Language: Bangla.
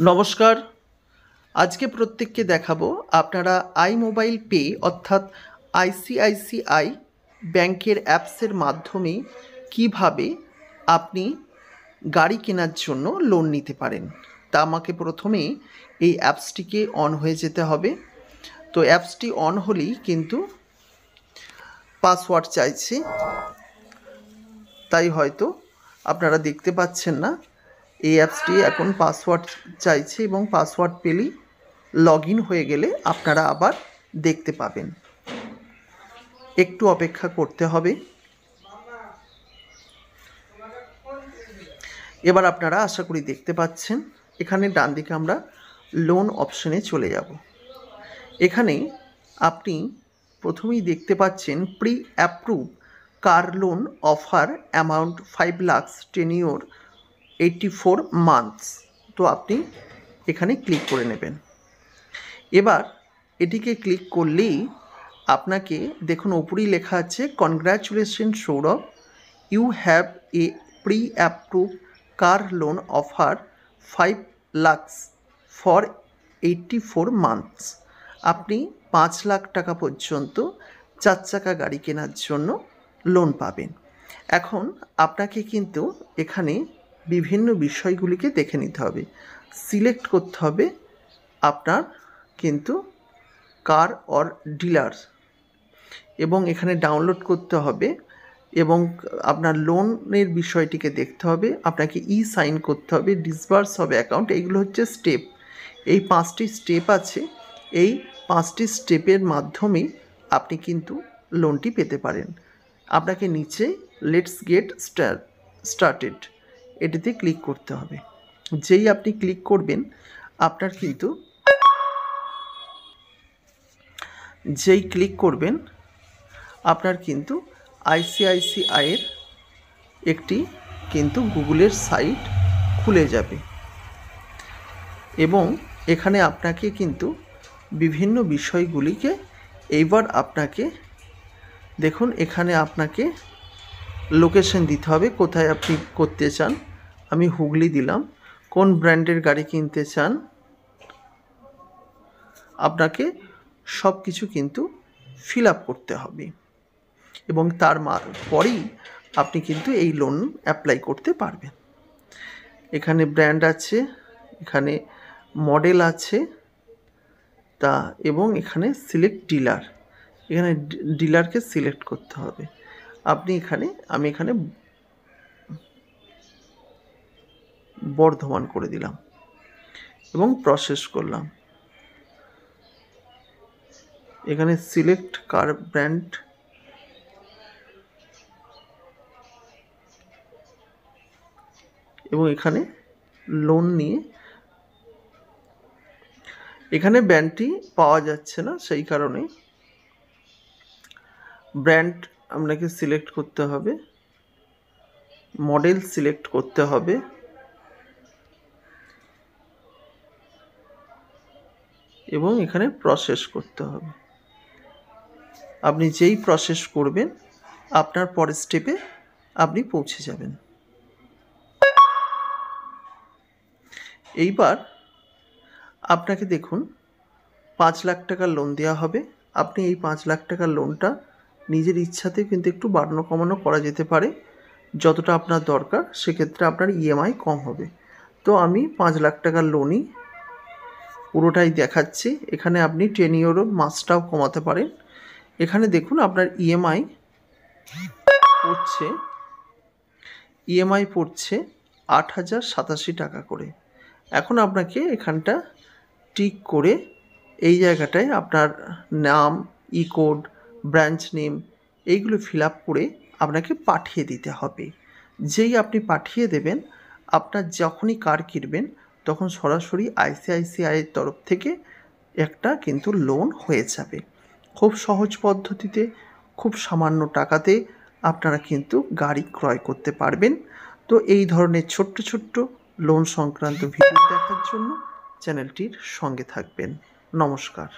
নমস্কার। আজকে প্রত্যেককে দেখাবো আপনারা আইমোবাইল পে অর্থাৎ আইসিআইসিআই ব্যাংকের অ্যাপসের মাধ্যমে কিভাবে আপনি গাড়ি কেনার জন্য লোন নিতে পারেন। তা আমাকে প্রথমে এই অ্যাপসটিকে অন হয়ে যেতে হবে। তো অ্যাপসটি অন হলেই কিন্তু পাসওয়ার্ড চাইছে, তাই হয়তো আপনারা দেখতে পাচ্ছেন না। এই অ্যাপসটি এখন পাসওয়ার্ড চাইছে এবং পাসওয়ার্ড পেলেই লগ ইন হয়ে গেলে আপনারা আবার দেখতে পাবেন। একটু অপেক্ষা করতে হবে। এবার আপনারা আশা করি দেখতে পাচ্ছেন। এখানে ডান দিকে আমরা লোন অপশনে চলে যাব। এখানে আপনি প্রথমেই দেখতে পাচ্ছেন pre approve car loan offer amount 5 lakh tenure 84 months. তো আপনি এখানে ক্লিক করে নেবেন। এবার এটিকে ক্লিক করলেই আপনাকে দেখুন উপরেই লেখা আছে congratulation Sourav, you have a pre approve car loan offer 5 lakhs for 84 months. আপনি 5 লাখ টাকা পর্যন্ত 4 চাকা গাড়ি কেনার জন্য লোন পাবেন। এখন আপনাকে কিন্তু এখানে বিভিন্ন বিষয়গুলিকে দেখে নিতে হবে, সিলেক্ট করতে হবে আপনার কিন্তু কার অর ডিলার, এবং এখানে ডাউনলোড করতে হবে এবং আপনার লোনের বিষয়টিকে দেখতে হবে। আপনাকে সাইন করতে হবে, ডিসবার্স হবে অ্যাকাউন্ট। এইগুলো হচ্ছে স্টেপ। এই 5টি স্টেপ আছে। এই 5টি স্টেপের মাধ্যমে আপনি কিন্তু লোনটি পেতে পারেন। আপনাকে নিচে লেটস গেট স্টার্টেড এটিতে ক্লিক করতে হবে। যেই আপনি ক্লিক করবেন আপনার কিন্তু আইসিআইসিআইয়ের একটি কিন্তু গুগলের সাইট খুলে যাবে এবং এখানে আপনাকে কিন্তু বিভিন্ন বিষয়গুলিকে এইবার আপনাকে দেখুন, এখানে আপনাকে লোকেশন দিতে হবে, কোথায় আপনি করতে চান। আমি হুগলি দিলাম। কোন ব্র্যান্ডের গাড়ি কিনতে চান, আপনাকে সব কিছু কিন্তু ফিল আপ করতে হবে এবং তার পরেই আপনি কিন্তু এই লোন অ্যাপ্লাই করতে পারবেন। এখানে ব্র্যান্ড আছে, এখানে মডেল আছে তা, এবং এখানে সিলেক্ট ডিলার। এখানে ডিলারকে সিলেক্ট করতে হবে। আমি এখানে বর্ধমান করে দিলাম এবং প্রসেস করলাম। এখানে সিলেক্ট কার ব্র্যান্ড, এবং এখানে লোন নিয়ে এখানে ব্র্যান্ডটি পাওয়া যাচ্ছে না, সেই কারণে ব্র্যান্ড আপনাকে সিলেক্ট করতে হবে, মডেল সিলেক্ট করতে হবে এবং এখানে প্রসেস করতে হবে। আপনি যেই প্রসেস করবেন আপনার পরের স্টেপে আপনি পৌঁছে যাবেন। এইবার আপনাকে দেখুন 5 লাখ টাকার লোন দেওয়া হবে। আপনি এই 5 লাখ টাকার লোনটা নিজের ইচ্ছাতে কিন্তু একটু বাড়ানো কমানো করা যেতে পারে। যতটা আপনার দরকার সেক্ষেত্রে আপনার ইএমআই কম হবে। তো আমি 5 লাখ টাকার লোনই পুরোটাই দেখাচ্ছি। এখানে আপনি 10 ইউরো মাসটাও কমাতে পারেন। এখানে দেখুন আপনার ইএমআই পড়ছে 8,087 টাকা করে। এখন আপনাকে এখানটা টিক করে এই জায়গাটায় আপনার নাম, কোড, ব্রাঞ্চ নেম এইগুলো ফিল আপ করে আপনাকে পাঠিয়ে দিতে হবে। যেই আপনি পাঠিয়ে দেবেন, আপনার যখনই কার কিনবেন তখন সরাসরি আইসিআইসিআইয়ের তরফ থেকে একটা কিন্তু লোন হয়ে যাবে। খুব সহজ পদ্ধতিতে, খুব সামান্য টাকাতে আপনারা কিন্তু গাড়ি ক্রয় করতে পারবেন। তো এই ধরনের ছোট্ট ছোট্ট লোন সংক্রান্ত ভিডিও দেখার জন্য চ্যানেলটির সঙ্গে থাকবেন। নমস্কার।